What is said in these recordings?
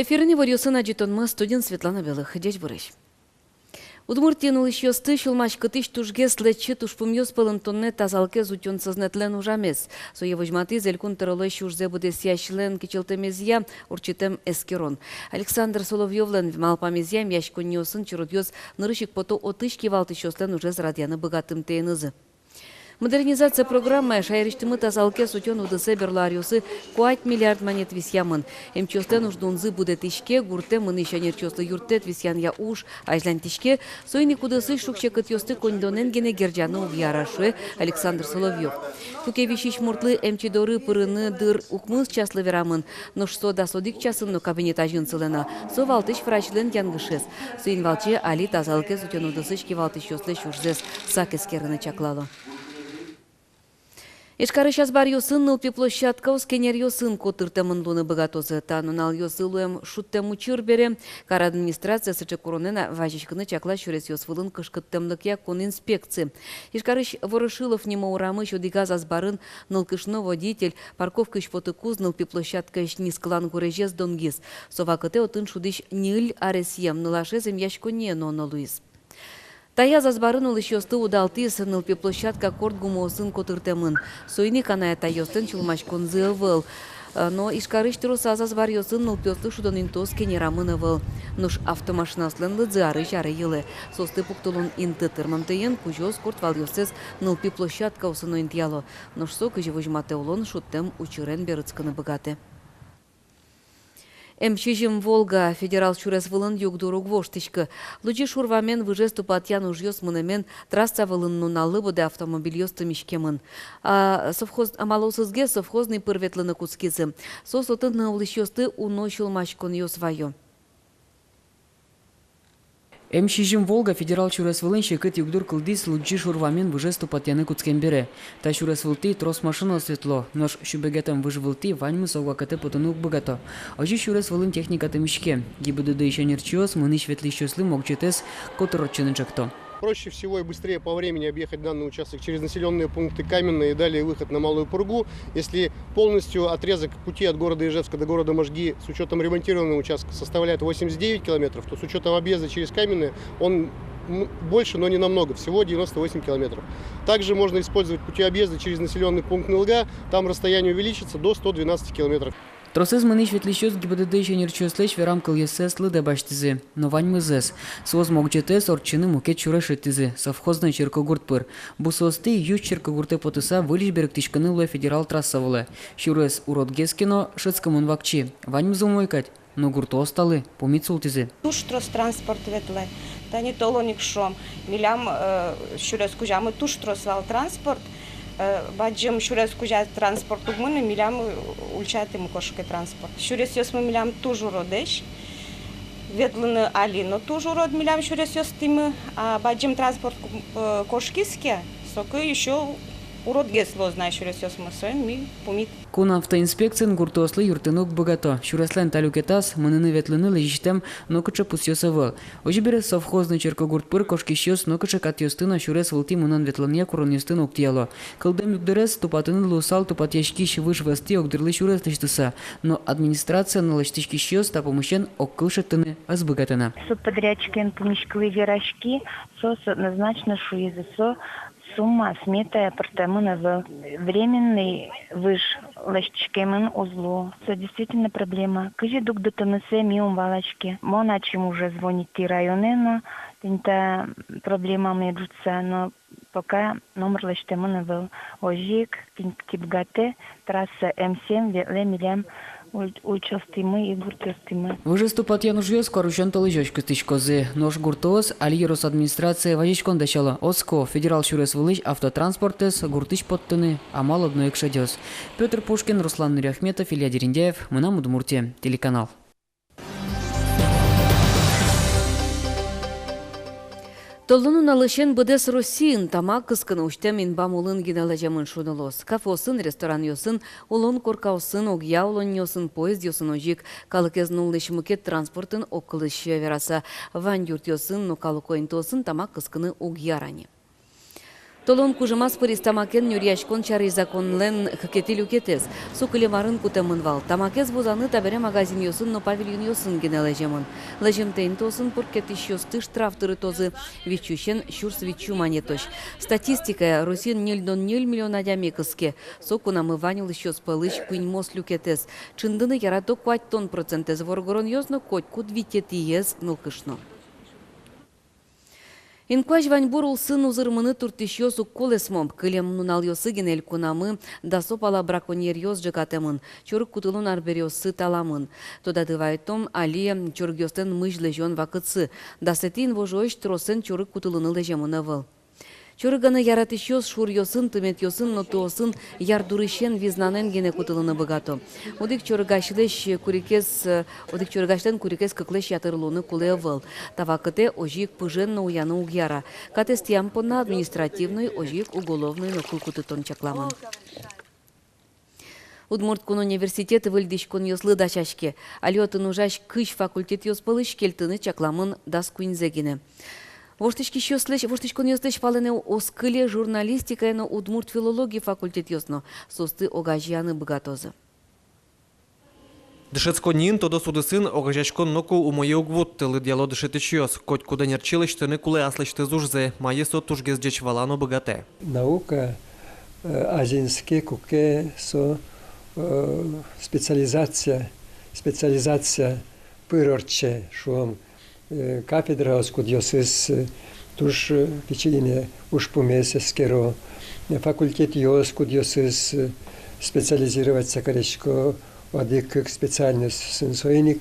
Эфиріне вариосын ажитонма студент Светлана Белых. Дядь Бурыш. Удмуртин улышьосты шулмаш кытыш тужге слетче тушпумьёс пылынтонне тазалке зутён сознетлен ужамес. Соевожматы зелькун тырылыш ужзе буде сящлен кичелтемезья урчитем эскерон. Александр Соловьёвлен малпамезья мяшкуньёсын чурудьёс нырышик пото отышки валтышёслен уже зрадяны богатым тейнызы. Модернизация программы шайриштымы тазалке сутен удысы берлариусы 5 миллиард монет висьямын. Эмчёстен уждунзы будет ишке, гурте мыны шанерчёслы юртет висьян я уж, ажлан тишке, сойни кудысы шукше кытёсты кондоненгене герджаны угьярашуэ Александр Соловьев. Туке вишиш муртлы эмчидоры пырыны дыр ухмыз часлы верамын, но что да содик часын но кабинет ажынсылына, со валтыш врачлен янгышес. Сойн валче али тазалке сутен удысы шки валтышёслы шурзес сакескерыны чаклало. Ишкары сейчас бар йосын нылпи площадка ускенер йосын котыртемын луны богатозы танунал йосылуем шуттем учурбере. Кар администрация сычы коронена важичкыны чакла шурес йосвылын кышкыттемлык я кон инспекции. Ишкарыш Ворошилов нема урамы шодигаз азбарын нылкышно водитель парковка ишпотыкуз нылпи площадка иш нискалан гурежез донгиз. Совакыте отын шудиш ниль аресьем нылашезем яшконе но Луис. Тая зазбарын улышьосты удалты сынылпи площадка корт гумосын котыртемын. Сойни каная тайостын чулмашкон зылвыл. Но ишкарыштыру сазазбар йосын нылпёсты шудон интос кенерамын ывыл. Нуш автомашинаслен лыдзары жары йылы. Состы пуктулун инты тырмамтыен кужос корт вал йосыз нылпи площадка усын интьяло. Нуш со кыжевыжмате улон шуттем учурен берыцканы богаты. Эмчижим Волга федерал чурес вылын югдуру гвоштичка. Лучи шурвамен выжес тупатьян ужьёс мынемен трасса вылын нуналы буде автомобильёсты мишкемын. Совхоз амалосызге совхозный пырветлыны куцкизы. Сос отын улышьёсты уношил мачкон ёсвайо. Эмшижим Волга федерал чурес вылын шекет югдур кылдис лучи шурвамен выжес тупатьяны куцкембере. Та чурес вылты трос машина светло, нож шубегетам выж вылты ваньмы совгакате потонук богато. Ожи чурес вылын техникаты мишке. ГИБДД еще нерчиос, мыны светлищёслы могчетес котороччыны чакто. Проще всего и быстрее по времени объехать данный участок через населенные пункты Каменные и далее выход на Малую Пургу. Если полностью отрезок пути от города Ижевска до города Можги с учетом ремонтированного участка составляет 89 километров, то с учетом объезда через Каменные он больше, но не намного, всего 98 километров. Также можно использовать пути объезда через населенный пункт Нылга, там расстояние увеличится до 112 километров. Тросыз мыны светлищёс ГИБДД еще нерчиослэч верам кыльесэс лыда баштизы, но ваньмы зэс. Соз могчетес орчыны мукет чурешетизы, совхозный черкогуртпыр. Бусосты ющ черкогурте потыса вылиш берег тишканы луэ федерал трасса вылы. Шурес уродгескино шыцкамын вакчи. Ваньмы зумойкать, но гурто осталы, помицултизы. Туш трос транспорт ветле, та не толоник шом. Милям шурес кужамы туш трос вал транспорт. Баджим шурес кужа транспорт угмыны милям ульчатым кошке транспорт. Шурес ёсмы милям тужу родеш. Ветлыны алино тужу род милям шурес ёстымы, а баджим транспорт кошкиске, сока еще урод гесло знаешь шурес ёсмы соем ми помит. Кун автоинспекциян гуртослы юртынук богато. Шуреслен талюкетас мыныны ветлыны лежиштем нокыча пусьёсы выл. Ожи бере совхозный черкогуртпыр кошкищёс нокыча катьёстына шурес вылти мынын ветлыне куроньёстын уктияло. Кылдем югдерес тупатыны лусал тупатьяшкищ выш вести огдырлы шурес тыштыса. Но администрация налыштышкищёс та помощен оккылшеттыны азбыгатына. Субподрядчикин помещковые верашки, сос однозначно шуизысо. Сумма смета апартамена в временный выш лащкемен узлу. Это действительно проблема. Каждый дух до тонусе миум валачки. Моначим уже звонит и районы, но это проблема междуся. Но пока номер лащкемена был ожик, типгате, трасса М7, лемилям. Участимы и гуртостимы. Выжес тупатьян ужьёс корущен толыжёч кыстычкозы. Нож гуртоос, алиерос администрация вазичкон дачала. Оско, федерал шурес вылыч автотранспортес, гуртыч подтыны, амал одно экшадёс. Петр Пушкин, Руслан Нуряхметов, Илья Дерендяев, Мынам Удмуртия, телеканал. Толлунун алышен быдес Россиин тамак кыскын уштем инбам улын гиналажамын шунылос. Кафосын, ресторан йосын, улон коркаусын, огья улон йосын, поезд йосын ожик, калыкез нулыш мукет транспортын оккылыш вераса. Ван юрт йосын, но калыкоин тосын тамак кыскыны огьярани. Толон кужымас пырис тамакен нюрьяшкон чарый законлен хкетил укетес. Сукыле марын кутемын вал. Тамакез бузаны табере магазин йосын, но павильон йосын генележемын. Лежемтейн тосын пуркетиш йосты штрафтыры тозы. Вичущен щурс вичу манетош. Статистика Русин 0,0 миллиона дямекыске. Соку намыванил еще спалыш пынь мос люкетес. Чындыны ярато куать тон процентез воргорон йозно коть куд витетиез нылкышно. Инкуаш ваньбур улсын узырмыны туртиш йос укколесмом. Кылем нунал йосы генель кунамы, да сопала браконьер йос жекатемын. Чурык кутылун арбер йосы таламын. Тода дывайтом али чурык йостен мыж лежон вакытсы. Да сетин вожойш тросен чурык кутылыны лежемын выл. Чурыганы яратыш йос шур йосын, тымет йосын, но туосын ярдурышен визнанен гене кутылыны богато. Одик чурыгашлен курикес кыклеш ятырлуны куле выл. Тавакыте ожик пыжен уяны угяра. Катестиям понна административный ожик уголовный нокул кутытон чакламын. Удмурткун университеты выльдишкон йослы дачашке. Алёты нужаш кыш факультет йоспалыш келтыны чакламын дас куинзегине. Воштичкон йослеш палене оскыле журналистика но удмурт филологии факультет йосно. Состы огажьяны богатозы. Дышецконин тодо судысын огажачкон ноку умое угвоттылы дьяло дышетычёс. Коть куда нерчилыштыны куле аслышты зужзе. Маесо тужгез джечвалано богате. Наука азинске куке со специализация пырорче шуом кафедра скудьосис туш печине уж помесескеро факультет йос кудьосис специализироваться корешко одик специальность сенсойник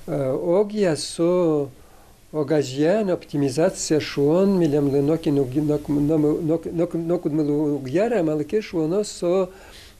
огия со огажьян оптимизация шуон милям леноки нокудмелу угьяра малыке шуоно со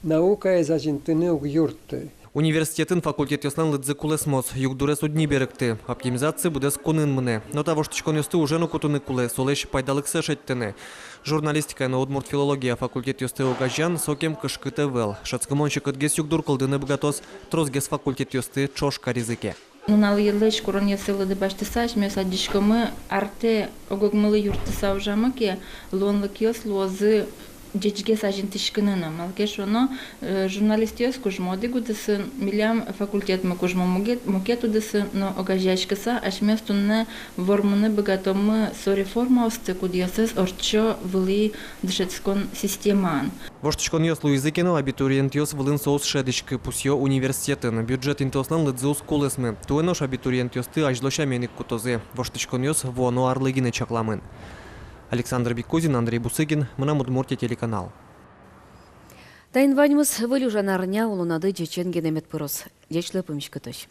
наука из Аргентины угюрты. Университетін факультет йослан лыдзы кулесмос, югдурес удни беректи. Оптимизация будес конын мыне. Но того, что чкон уже нокутыны куле, солеш пайдалык сэшеттене. Журналистика на удмурт филология факультет йосты огажан сокем кышкыты вел. Шацкомончик отгес югдур колдыны бгатос, трозгес факультет йосты чошка ризыке. Нунал елеш курон ясылы да баштысаш, месадишкомы арте огогмылы юртыса ужамыке, лонлык йос лозы Джечге сажентишкинына. Малкеш оно журналистиос кужмоди гудесы милям факультет мы кужмо мукет удесы, но огажачкаса аж месту не вормуны богатомы со реформа осты кудьясес орчо вли дышецкон системан. Воштичкон йос луизыкено абитуриент йос вылын соус шедички пусьё университетін. Бюджет интослан лыдзы ускулесмы. Туэнош абитуриент йосты ажлоша меник кутозе. Воштичкон йос воно арлыгины чакламын. Александр Бекузин, Андрей Бусыгин, Мынам Удмуртия телеканал. Тайнваньмыз вылюжан арня улунады жечен генемет пырос. Дечлы пымышкытыш.